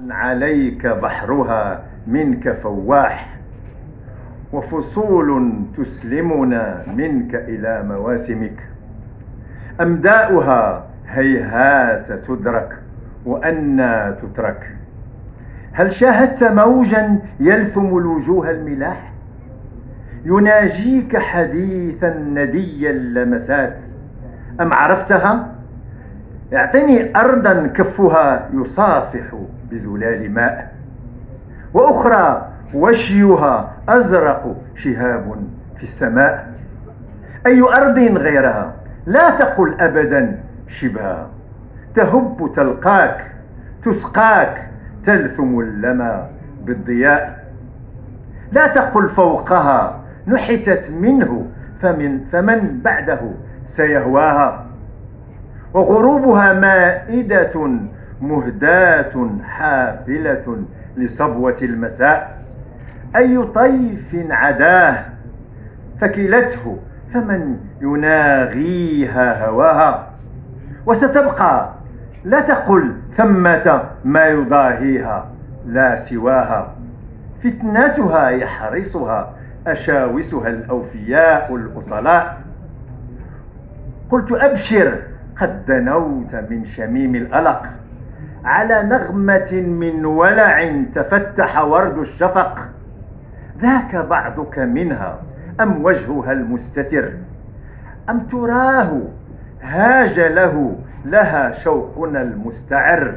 عليك بحرها منك فواح، وفصول تسلمنا منك إلى مواسمك. أمداؤها هيهات تدرك وأنى تترك. هل شاهدت موجا يلثم الوجوه الملاح، يناجيك حديثا ندي اللمسات؟ أم عرفتها؟ اعطني أرضا كفها يصافح بزلال ماء، وأخرى وشيها أزرق شهاب في السماء. أي أرض غيرها؟ لا تقل أبدا شبها، تهب تلقاك تسقاك تلثم اللمى بالضياء. لا تقل فوقها نحتت منه فمن بعده سيهواها. وغروبها مائدة مهداة حافلة لصبوة المساء. أي طيف عداه فكلته فمن يناغيها هواها. وستبقى، لا تقل ثمة ما يضاهيها لا سواها. فتنتها يحرسها أشاوسها الأوفياء الأصلاء. قلت أبشر، قد دنوت من شميم الألق، على نغمة من ولع تفتح ورد الشفق. ذاك بعضك منها أم وجهها المستتر؟ أم تراه هاج له لها شوقنا المستعر؟